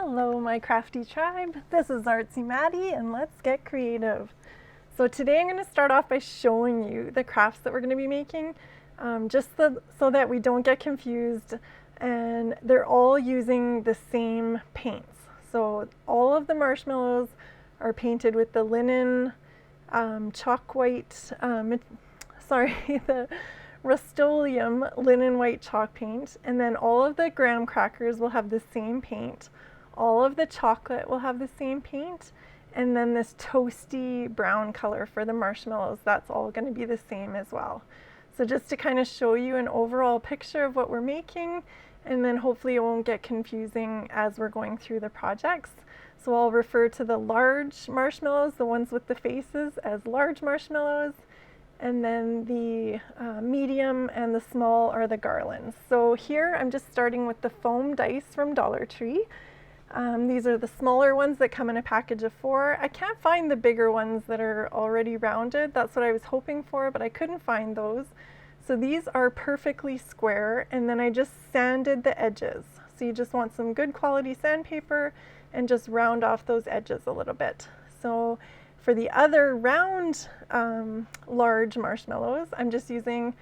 Hello my crafty tribe, this is Artsy Maddie and let's get creative. So today I'm going to start off by showing you the crafts that we're going to be making, so that we don't get confused, and they're all using the same paints. So all of the marshmallows are painted with the linen chalk white, the Rust-Oleum linen white chalk paint, and then all of the graham crackers will have the same paint. All of the chocolate will have the same paint, and then this toasty brown color for the marshmallows, that's all going to be the same as well. So just to kind of show you an overall picture of what we're making, and then hopefully it won't get confusing as we're going through the projects. So I'll refer to the large marshmallows, the ones with the faces, as large marshmallows, and then the medium and the small are the garlands. So here I'm just starting with the foam dice from DollarTree. These are the smaller ones that come in a package of 4. I can't find the bigger ones that are already rounded. That's what I was hoping for, but I couldn't find those. So these are perfectly square, and then I just sanded the edges. So you just want some good quality sandpaper and just round off those edges a little bit. So for the other round large marshmallows, I'm just using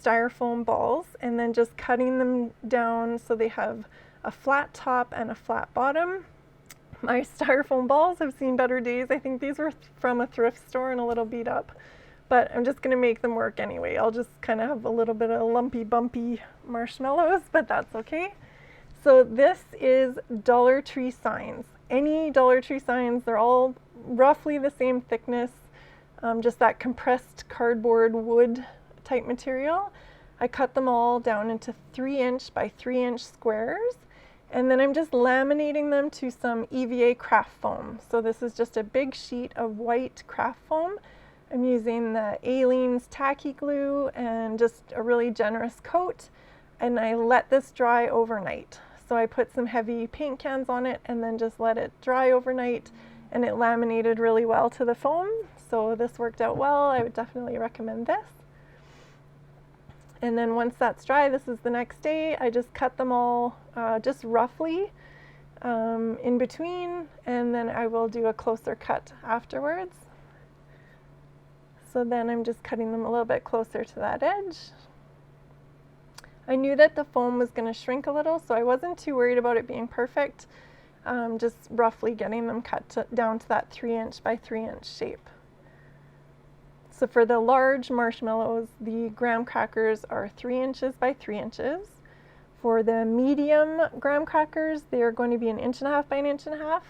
styrofoam balls and then just cutting them down so they have a flat top and a flat bottom. My styrofoam balls have seen better days. I think these were from a thrift store and a little beat up, but I'm just going to make them work anyway. I'll just kind of have a little bit of lumpy bumpy marshmallows, but that's okay. So this is DollarTree signs. Any DollarTree signs, they're all roughly the same thickness, just that compressed cardboard wood type material. I cut them all down into 3" by 3" squares, and then I'm just laminating them to some EVA craft foam. So this is just a big sheet of white craft foam. I'm using the Aleene's tacky glue and just a really generous coat, and I let this dry overnight. So I put some heavy paint cans on it and then just let it dry overnight, and it laminated really well to the foam. So this worked out well. I would definitely recommend this. And then once that's dry, this is the next day, I just cut them all just roughly in between, and then I will do a closer cut afterwards. So then I'm just cutting them a little bit closer to that edge. I knew that the foam was going to shrink a little, so I wasn't too worried about it being perfect, just roughly getting them cut down to that 3" by 3" shape. So for the large marshmallows, the graham crackers are 3" by 3". For the medium graham crackers, they're going to be 1.5" by 1.5".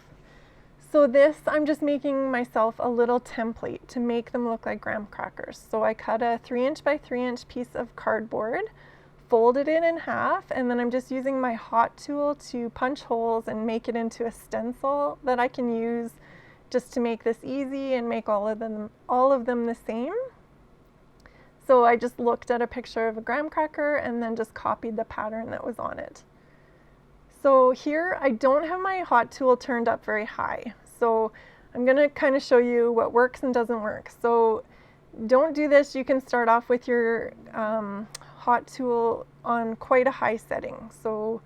So this, I'm just making myself a little template to make them look like graham crackers. So I cut a 3" by 3" piece of cardboard, folded it in half, and then I'm just using my hot tool to punch holes and make it into a stencil that I can use just to make this easy and make all of them the same. So I just looked at a picture of a graham cracker and then just copied the pattern that was on it. So here I don't have my hot tool turned up very high. So I'm going to kind of show you what works and doesn't work. So don't do this. You can start off with your hot tool on quite a high setting. So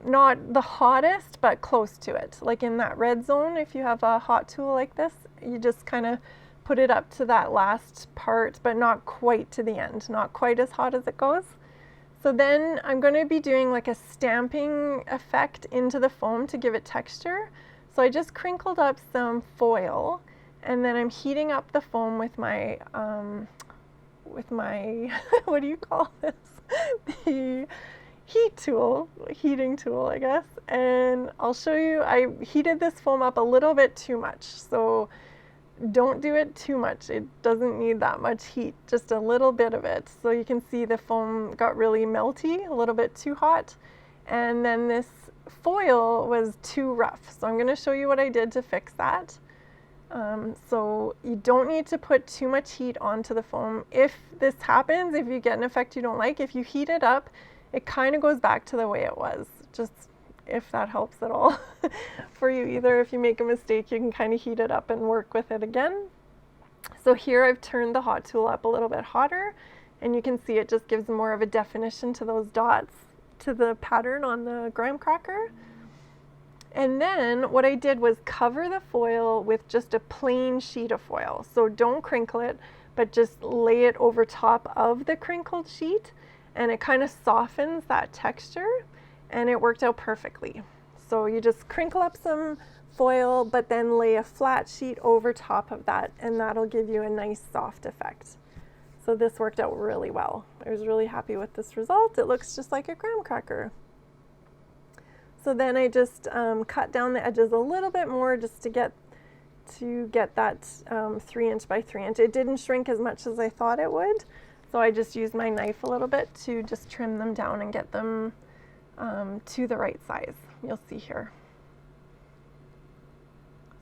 not the hottest, but close to it. Like in that red zone, if you have a hot tool like this, you just kind of put it up to that last part, but not quite to the end, not quite as hot as it goes. So then I'm going to be doing like a stamping effect into the foam to give it texture. So I just crinkled up some foil, and then I'm heating up the foam with my what do you call this? The heating tool, I guess. And I'll show you, I heated this foam up a little bit too much. So don't do it too much. It doesn't need that much heat, just a little bit of it. So you can see the foam got really melty, a little bit too hot. And then this foil was too rough. So I'm going to show you what I did to fix that. So you don't need to put too much heat onto the foam. If this happens, if you get an effect you don't like, if you heat it up, it kind of goes back to the way it was, just if that helps at all for you either. If you make a mistake, you can kind of heat it up and work with it again. So here I've turned the hot tool up a little bit hotter, and you can see it just gives more of a definition to those dots, to the pattern on the graham cracker. And then what I did was cover the foil with just a plain sheet of foil. So don't crinkle it, but just lay it over top of the crinkled sheet, and it kind of softens that texture, and it worked out perfectly. So you just crinkle up some foil, but then lay a flat sheet over top of that, and that'll give you a nice soft effect. So this worked out really well. I was really happy with this result. It looks just like a graham cracker. So then I just cut down the edges a little bit more just to get that 3" by 3". It didn't shrink as much as I thought it would, so I just used my knife a little bit to just trim them down and get them to the right size. You'll see here.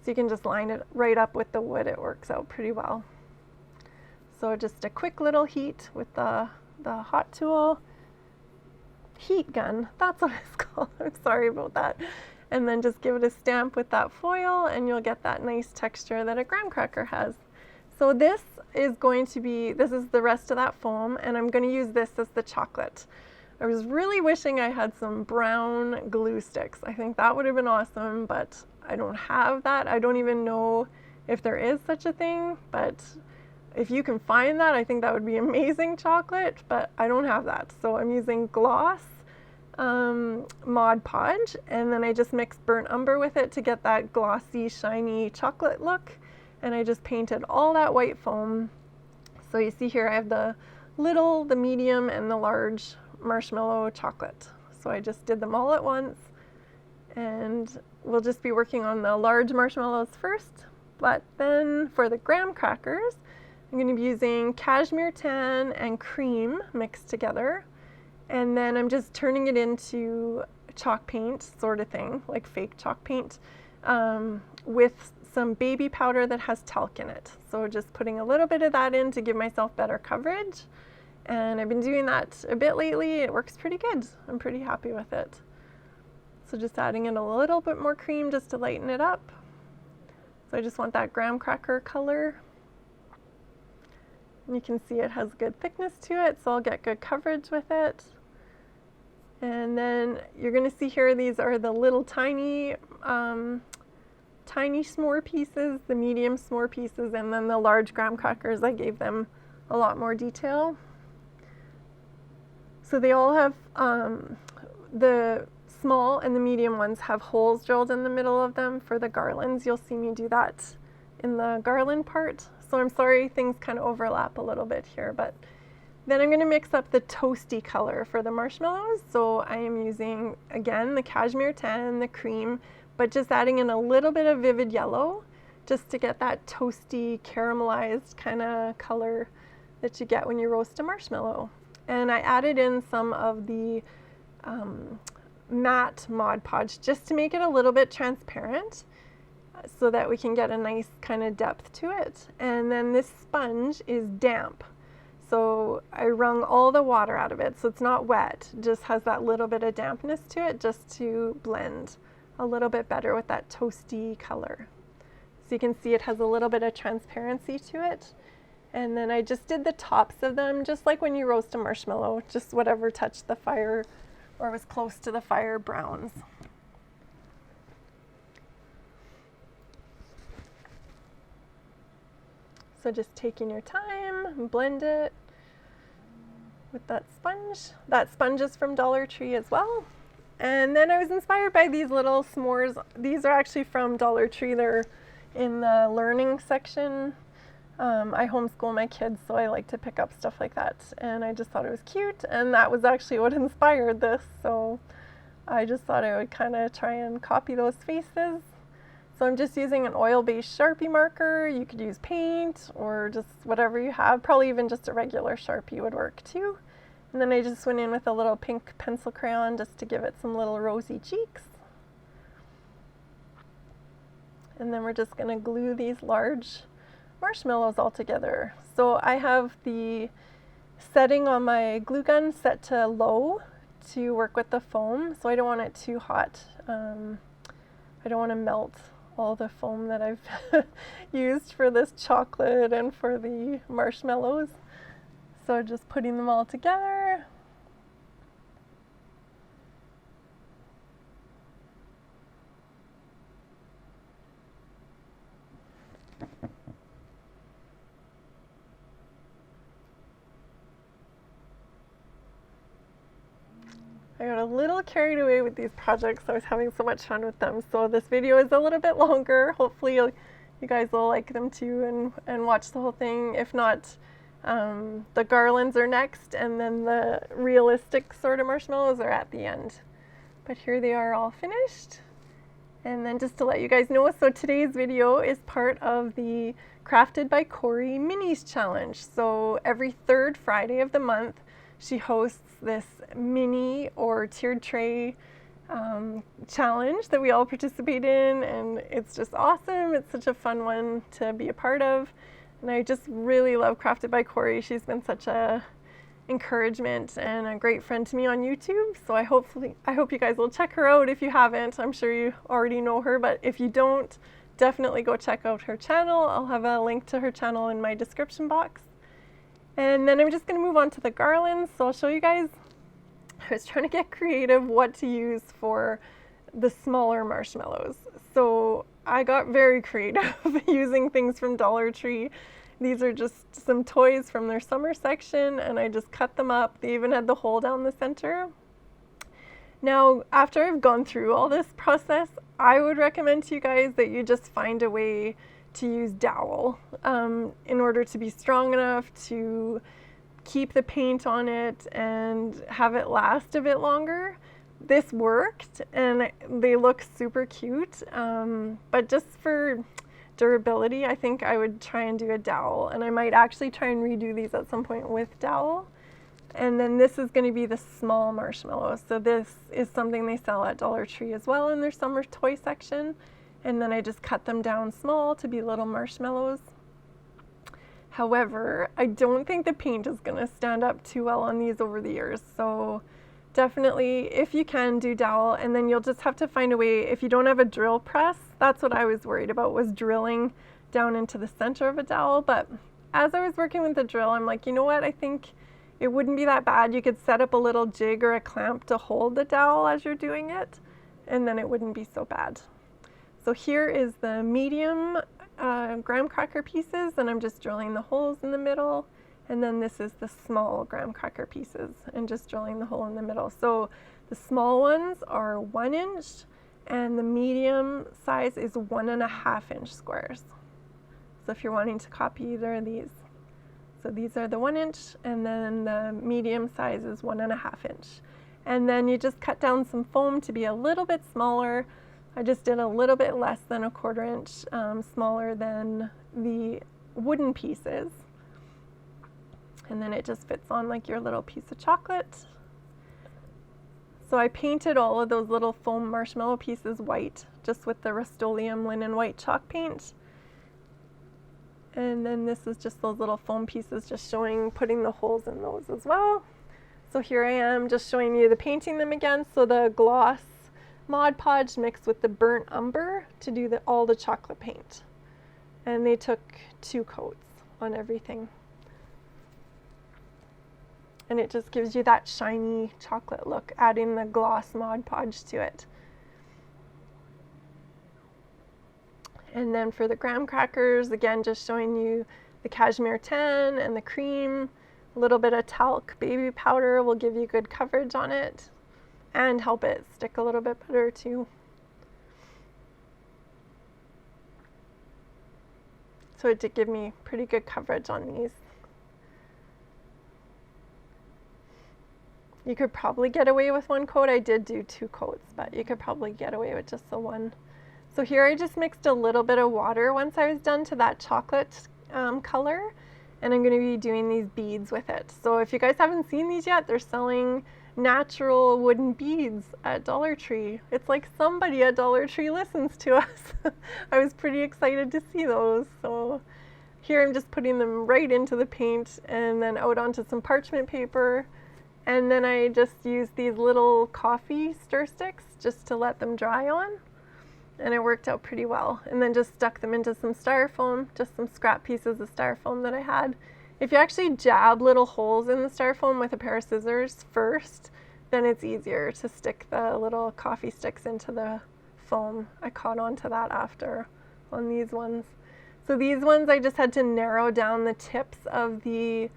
So you can just line it right up with the wood. It works out pretty well. So just a quick little heat with the hot tool. Heat gun, that's what it's called. I'm sorry about that. And then just give it a stamp with that foil, and you'll get that nice texture that a graham cracker has. So this is the rest of that foam, and I'm going to use this as the chocolate. I was really wishing I had some brown glue sticks. I think that would have been awesome, but I don't have that. I don't even know if there is such a thing, but if you can find that, I think that would be amazing chocolate, but I don't have that. So I'm using gloss Mod Podge, and then I just mixed burnt umber with it to get that glossy, shiny chocolate look. And I just painted all that white foam. So you see here I have the little, the medium, and the large marshmallow chocolate. So I just did them all at once, and we'll just be working on the large marshmallows first. But then for the graham crackers, I'm going to be using cashmere tan and cream mixed together, and then I'm just turning it into chalk paint sort of thing, like fake chalk paint, with some baby powder that has talc in it. So just putting a little bit of that in to give myself better coverage, and I've been doing that a bit lately. It works pretty good. I'm pretty happy with it. So just adding in a little bit more cream just to lighten it up. So I just want that graham cracker color. You can see it has good thickness to it, so I'll get good coverage with it. And then you're going to see here, these are the little tiny s'more pieces, the medium s'more pieces, and then the large graham crackers, I gave them a lot more detail. So they all have, the small and the medium ones have holes drilled in the middle of them for the garlands. You'll see me do that in the garland part. So I'm sorry things kind of overlap a little bit here, but then I'm going to mix up the toasty color for the marshmallows. So I am using, again, the cashmere tan, the cream, but just adding in a little bit of vivid yellow just to get that toasty, caramelized kind of color that you get when you roast a marshmallow. And I added in some of the matte Mod Podge just to make it a little bit transparent, so that we can get a nice kind of depth to it. And then this sponge is damp, so I wrung all the water out of it, so it's not wet, just has that little bit of dampness to it just to blend a little bit better with that toasty color. So you can see it has a little bit of transparency to it. And then I just did the tops of them just like when you roast a marshmallow, just whatever touched the fire or was close to the fire browns. So just taking your time and blend it with that sponge. That sponge is from DollarTree as well. And then I was inspired by these little s'mores. These are actually from DollarTree. They're in the learning section. I homeschool my kids, so I like to pick up stuff like that. And I just thought it was cute, and that was actually what inspired this. So I just thought I would kind of try and copy those faces. So I'm just using an oil-based Sharpie marker. You could use paint or just whatever you have. Probably even just a regular Sharpie would work too. And then I just went in with a little pink pencil crayon just to give it some little rosy cheeks. And then we're just going to glue these large marshmallows all together. So I have the setting on my glue gun set to low to work with the foam, so I don't want it too hot. I don't want to melt all the foam that I've used for this chocolate and for the marshmallows. So just putting them all together. I got a little carried away with these projects. I was having so much fun with them. So this video is a little bit longer. Hopefully you guys will like them too and watch the whole thing. If not, the garlands are next, and then the realistic sort of marshmallows are at the end. But here they are all finished. And then just to let you guys know, so today's video is part of the Crafted by Corie Minis Challenge. So every third Friday of the month, she hosts this mini or tiered tray challenge that we all participate in, and it's just awesome. It's such a fun one to be a part of, and I just really love Crafted by Corie. She's been such a encouragement and a great friend to me on YouTube, so I hope you guys will check her out if you haven't. I'm sure you already know her, but if you don't, definitely go check out her channel. I'll have a link to her channel in my description box. And then I'm just going to move on to the garlands. So I'll show you guys. I was trying to get creative what to use for the smaller marshmallows. So I got very creative using things from DollarTree. These are just some toys from their summer section, and I just cut them up. They even had the hole down the center. Now, after I've gone through all this process, I would recommend to you guys that you just find a way to use dowel in order to be strong enough to keep the paint on it and have it last a bit longer. This worked, and they look super cute, but just for durability, I think I would try and do a dowel, and I might actually try and redo these at some point with dowel. And then this is going to be the small marshmallows. So this is something they sell at DollarTree as well in their summer toy section. And then I just cut them down small to be little marshmallows. However, I don't think the paint is going to stand up too well on these over the years. So definitely, if you can, do dowel, and then you'll just have to find a way. If you don't have a drill press, that's what I was worried about, was drilling down into the center of a dowel. But as I was working with the drill, I'm like, you know what, I think it wouldn't be that bad. You could set up a little jig or a clamp to hold the dowel as you're doing it, and then it wouldn't be so bad. So here is the medium graham cracker pieces, and I'm just drilling the holes in the middle. And then this is the small graham cracker pieces, and just drilling the hole in the middle. So the small ones are 1 inch, and the medium size is 1.5 inch squares. So if you're wanting to copy either of these. So these are the 1 inch, and then the medium size is 1.5 inch. And then you just cut down some foam to be a little bit smaller. I just did a little bit less than 1/4 inch smaller than the wooden pieces. And then it just fits on like your little piece of chocolate. So I painted all of those little foam marshmallow pieces white, just with the Rust-Oleum linen white chalk paint. And then this is just those little foam pieces, just showing, putting the holes in those as well. So here I am just showing you the painting them again. So the gloss Mod Podge mixed with the burnt umber to do all the chocolate paint. And they took 2 coats on everything. And it just gives you that shiny chocolate look, adding the gloss Mod Podge to it. And then for the graham crackers, again, just showing you the cashmere tan and the cream. A little bit of talc baby powder will give you good coverage on it and help it stick a little bit better too. So it did give me pretty good coverage on these. You could probably get away with 1 coat. I did do 2 coats, but you could probably get away with just the 1. So here I just mixed a little bit of water once I was done to that chocolate color, and I'm going to be doing these beads with it. So if you guys haven't seen these yet, they're selling natural wooden beads at DollarTree. It's like somebody at DollarTree listens to us. I was pretty excited to see those. So here I'm just putting them right into the paint and then out onto some parchment paper. And then I just used these little coffee stir sticks just to let them dry on. And it worked out pretty well. And then just stuck them into some styrofoam, just some scrap pieces of styrofoam that I had. If you actually jab little holes in the styrofoam with a pair of scissors first, then it's easier to stick the little coffee sticks into the foam. I caught on to that after on these ones. So these ones I just had to narrow down the tips of the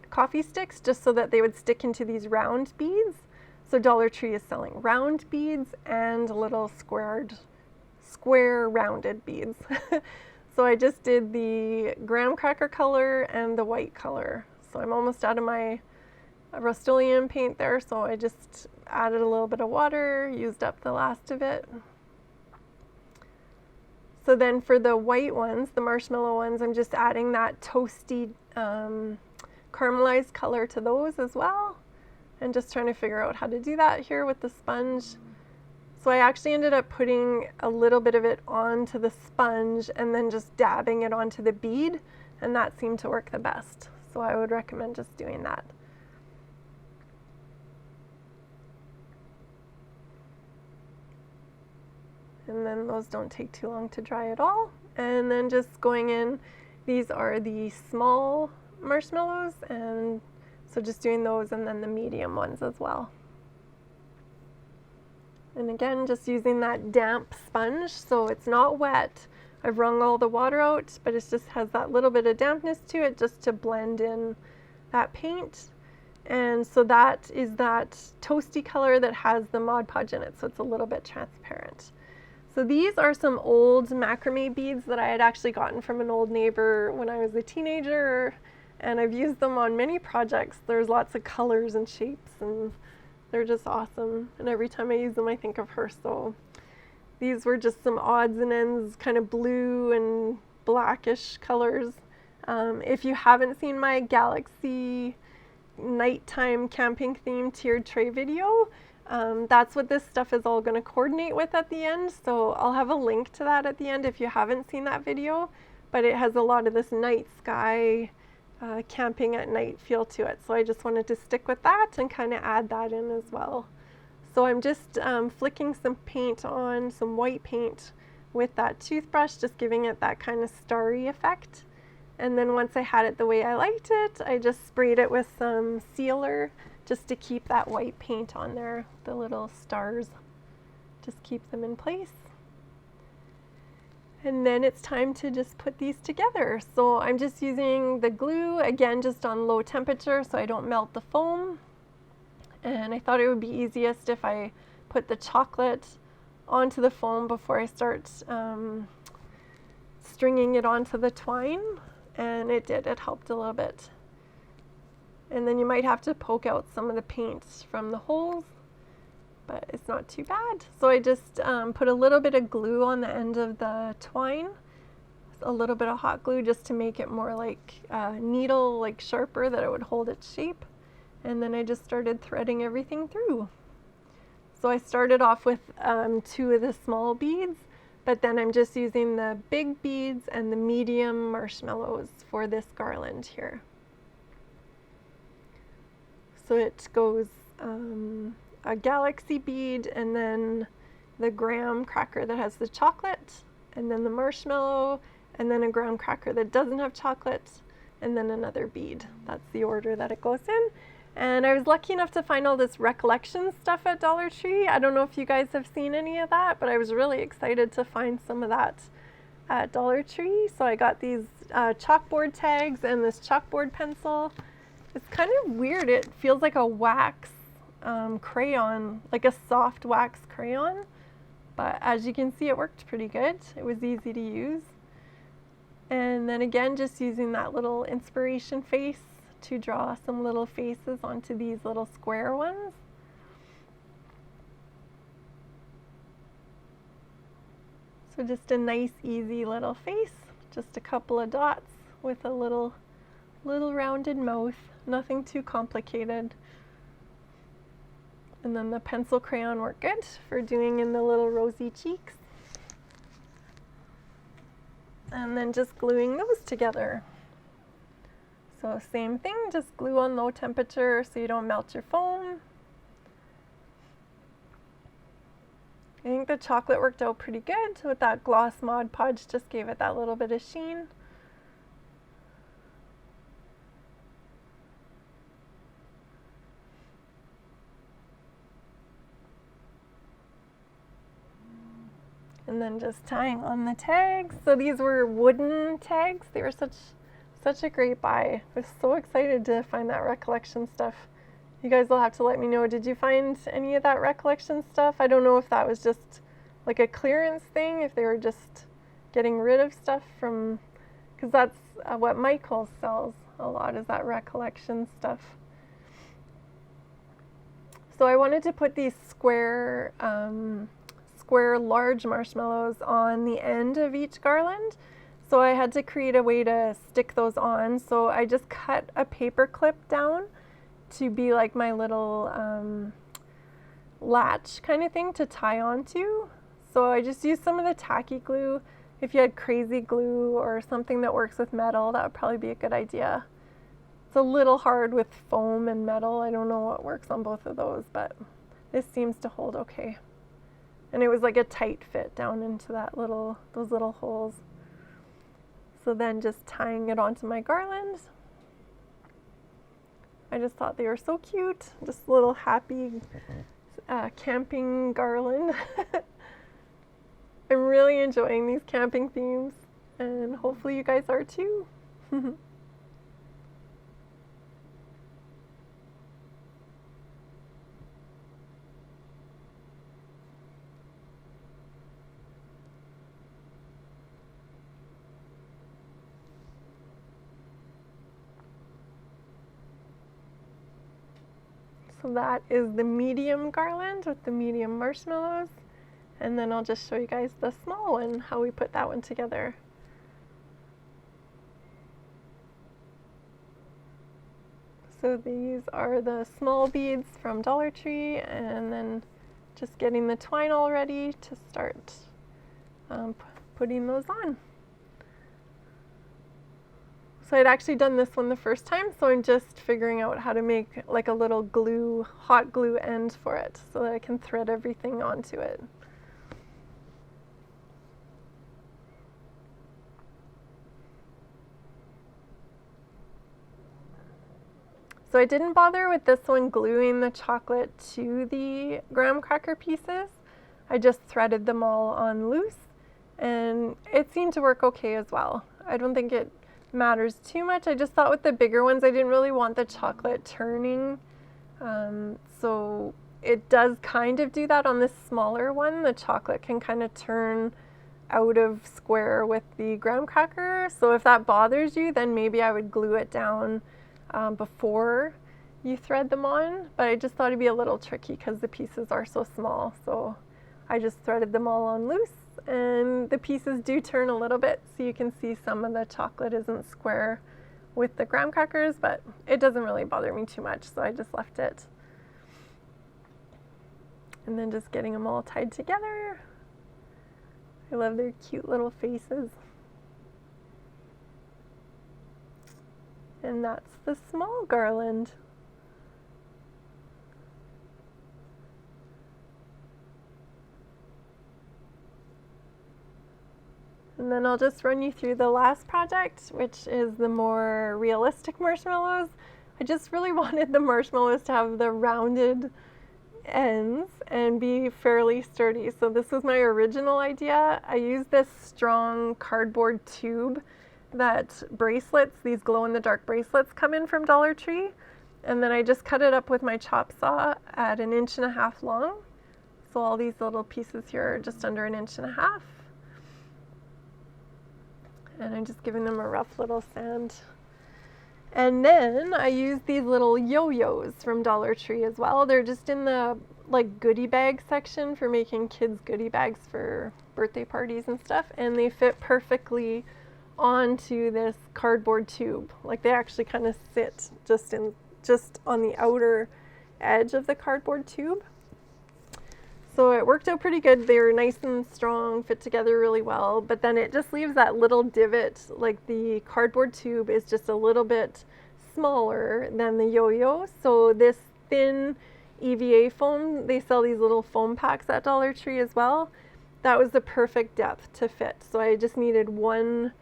coffee sticks just so that they would stick into these round beads. So DollarTree is selling round beads and little square rounded beads. So I just did the graham cracker color and the white color. So I'm almost out of my Rust-Oleum paint there, so I just added a little bit of water, used up the last of it. So then for the white ones, the marshmallow ones, I'm just adding that toasty caramelized color to those as well, and just trying to figure out how to do that here with the sponge. So I actually ended up putting a little bit of it onto the sponge and then just dabbing it onto the bead, and that seemed to work the best. So I would recommend just doing that. And then those don't take too long to dry at all. And then just going in, these are the small marshmallows, and so just doing those, and then the medium ones as well. And again, just using that damp sponge, so it's not wet. I've wrung all the water out, but it just has that little bit of dampness to it just to blend in that paint. And so that is that toasty color that has the Mod Podge in it, so it's a little bit transparent. So these are some old macrame beads that I had actually gotten from an old neighbor when I was a teenager, and I've used them on many projects. There's lots of colors and shapes, and they're just awesome. And every time I use them, I think of her. So these were just some odds and ends, kind of blue and blackish colors. If you haven't seen my Galaxy nighttime camping theme tiered tray video, that's what this stuff is all going to coordinate with at the end. So I'll have a link to that at the end if you haven't seen that video, but it has a lot of this night sky, camping at night feel to it. So I just wanted to stick with that and kind of add that in as well. So I'm just flicking some paint on, some white paint with that toothbrush, just giving it that kind of starry effect. And then once I had it the way I liked it, I just sprayed it with some sealer just to keep that white paint on there, the little stars, just keep them in place. And then it's time to just put these together. So I'm just using the glue, again, just on low temperature so I don't melt the foam. And I thought it would be easiest if I put the chocolate onto the foam before I start stringing it onto the twine. And it did, it helped a little bit. And then you might have to poke out some of the paint from the holes, but it's not too bad. So I just put a little bit of glue on the end of the twine, a little bit of hot glue just to make it more like needle, like sharper, that it would hold its shape. And then I just started threading everything through. So I started off with 2 of the small beads, but then I'm just using the big beads and the medium marshmallows for this garland here. So it goes a galaxy bead, and then the graham cracker that has the chocolate, and then the marshmallow, and then a graham cracker that doesn't have chocolate, and then another bead. That's the order that it goes in. And I was lucky enough to find all this recollection stuff at Dollar Tree. I don't know if you guys have seen any of that, but I was really excited to find some of that at Dollar Tree. So I got these chalkboard tags and this chalkboard pencil. It's kind of weird. It feels like a wax crayon, like a soft wax crayon. But as you can see, it worked pretty good. It was easy to use. And then again, just using that little inspiration face to draw some little faces onto these little square ones. So just a nice, easy little face. Just a couple of dots with a little rounded mouth. Nothing too complicated. And then the pencil crayon worked good for doing in the little rosy cheeks. And then just gluing those together. So same thing, just glue on low temperature so you don't melt your foam. I think the chocolate worked out pretty good with that gloss Mod Podge, just gave it that little bit of sheen. And then just tying on the tags. So these were wooden tags. They were such a great buy. I was so excited to find that recollection stuff You guys will have to let me know. Did you find any of that recollection stuff? I don't know if that was just like a clearance thing, if they were just getting rid of stuff from, because that's what Michael sells a lot, is that recollection stuff. So I wanted to put these square large marshmallows on the end of each garland. So I had to create a way to stick those on. So I just cut a paper clip down to be like my little latch kind of thing to tie onto. So I just used some of the tacky glue. If you had crazy glue or something that works with metal, that would probably be a good idea. It's a little hard with foam and metal. I don't know what works on both of those, but this seems to hold okay. And it was like a tight fit down into those little holes. So then just tying it onto my garland. I just thought they were so cute. Just a little happy camping garland. I'm really enjoying these camping themes, and hopefully you guys are too. So that is the medium garland with the medium marshmallows. And then I'll just show you guys the small one, how we put that one together. So these are the small beads from DollarTree, and then just getting the twine all ready to start putting those on. So I'd actually done this one the first time, so I'm just figuring out how to make like a little glue, hot glue end for it so that I can thread everything onto it. So I didn't bother with this one gluing the chocolate to the graham cracker pieces. I just threaded them all on loose, and it seemed to work okay as well. I don't think it matters too much. I just thought with the bigger ones I didn't really want the chocolate turning, so it does kind of do that on this smaller one. The chocolate can kind of turn out of square with the graham cracker, so if that bothers you, then maybe I would glue it down before you thread them on, but I just thought it'd be a little tricky because the pieces are so small, so I just threaded them all on loose. And the pieces do turn a little bit, so you can see some of the chocolate isn't square with the graham crackers, but it doesn't really bother me too much, so I just left it. And then just getting them all tied together. I love their cute little faces. And that's the small garland. And then I'll just run you through the last project, which is the more realistic marshmallows. I just really wanted the marshmallows to have the rounded ends and be fairly sturdy. So this was my original idea. I used this strong cardboard tube that bracelets, these glow-in-the-dark bracelets, come in from DollarTree. And then I just cut it up with my chop saw at 1.5 inches long. So all these little pieces here are just under 1.5 inches. And I'm just giving them a rough little sand. And then I use these little yo-yos from DollarTree as well. They're just in the like goodie bag section for making kids goodie bags for birthday parties and stuff, and they fit perfectly onto this cardboard tube. Like they actually kind of sit just on the outer edge of the cardboard tube. So it worked out pretty good. They were nice and strong, fit together really well, but then it just leaves that little divot. Like the cardboard tube is just a little bit smaller than the yo-yo. So this thin EVA foam, they sell these little foam packs at DollarTree as well. That was the perfect depth to fit. So I just needed one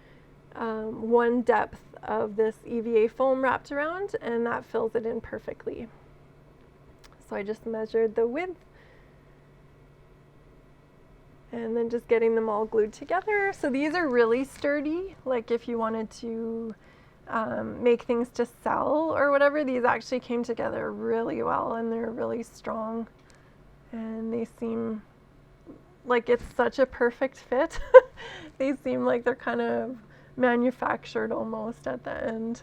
depth of this EVA foam wrapped around, and that fills it in perfectly. So I just measured the width, and then just getting them all glued together. So these are really sturdy. Like if you wanted to make things to sell or whatever, these actually came together really well, and they're really strong, and they seem like it's such a perfect fit. They seem like they're kind of manufactured almost at the end.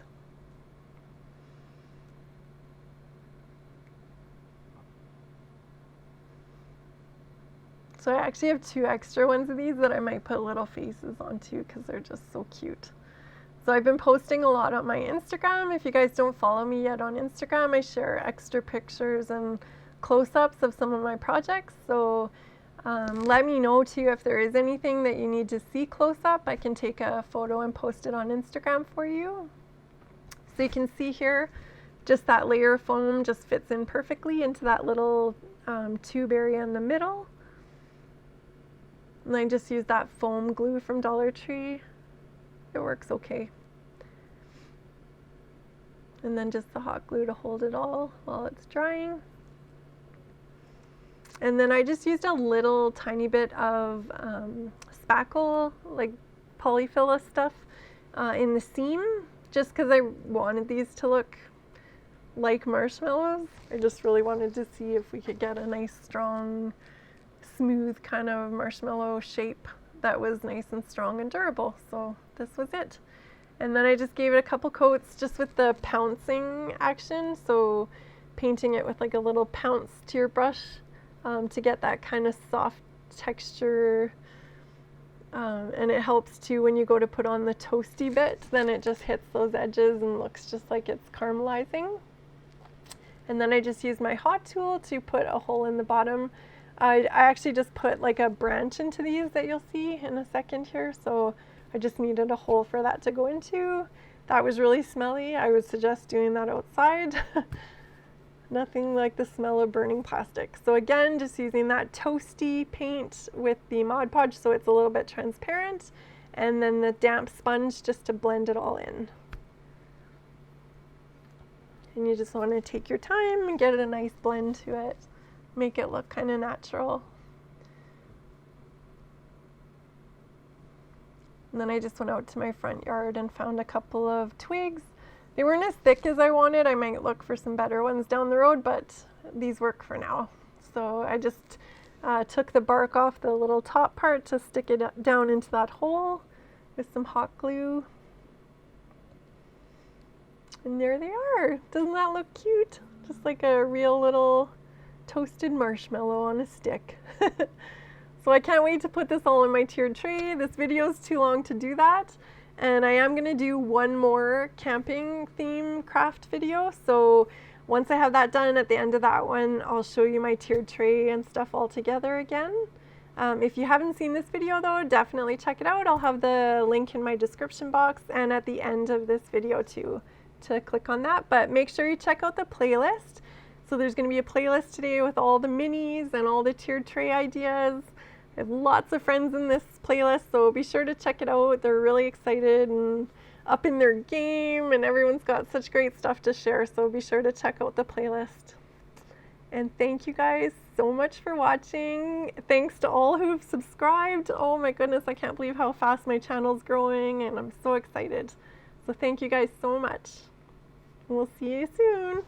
So I actually have 2 extra ones of these that I might put little faces on too, because they're just so cute. So I've been posting a lot on my Instagram. If you guys don't follow me yet on Instagram, I share extra pictures and close-ups of some of my projects. So let me know too if there is anything that you need to see close up. I can take a photo and post it on Instagram for you. So you can see here, just that layer of foam just fits in perfectly into that little tube area in the middle. And I just use that foam glue from DollarTree. It works okay. And then just the hot glue to hold it all while it's drying. And then I just used a little tiny bit of spackle, like polyfilla stuff, in the seam, just because I wanted these to look like marshmallows. I just really wanted to see if we could get a nice, strong, smooth kind of marshmallow shape that was nice and strong and durable. So this was it. And then I just gave it a couple coats just with the pouncing action. So painting it with like a little pounce to your brush to get that kind of soft texture. And it helps too when you go to put on the toasty bit, then it just hits those edges and looks just like it's caramelizing. And then I just used my hot tool to put a hole in the bottom. I actually just put like a branch into these that you'll see in a second here, so I just needed a hole for that to go into. That was really smelly. I would suggest doing that outside. Nothing like the smell of burning plastic. So again, just using that toasty paint with the Mod Podge so it's a little bit transparent, and then the damp sponge just to blend it all in. And you just want to take your time and get a nice blend to it. Make it look kind of natural. And then I just went out to my front yard and found a couple of twigs. They weren't as thick as I wanted. I might look for some better ones down the road, but these work for now. So I just took the bark off the little top part to stick it down into that hole with some hot glue. And there they are. Doesn't that look cute? Just like a real little toasted marshmallow on a stick. So I can't wait to put this all in my tiered tray. This video is too long to do that, and I am going to do one more camping theme craft video. So once I have that done, at the end of that one, I'll show you my tiered tray and stuff all together again. If you haven't seen this video though, definitely check it out. I'll have the link in my description box and at the end of this video too, to click on that. But make sure you check out the playlist. So there's going to be a playlist today with all the minis and all the tiered tray ideas. I have lots of friends in this playlist, so be sure to check it out. They're really excited and up in their game, and everyone's got such great stuff to share, so be sure to check out the playlist. And thank you guys so much for watching. Thanks to all who've subscribed. Oh my goodness, I can't believe how fast my channel's growing, and I'm so excited. So thank you guys so much. We'll see you soon.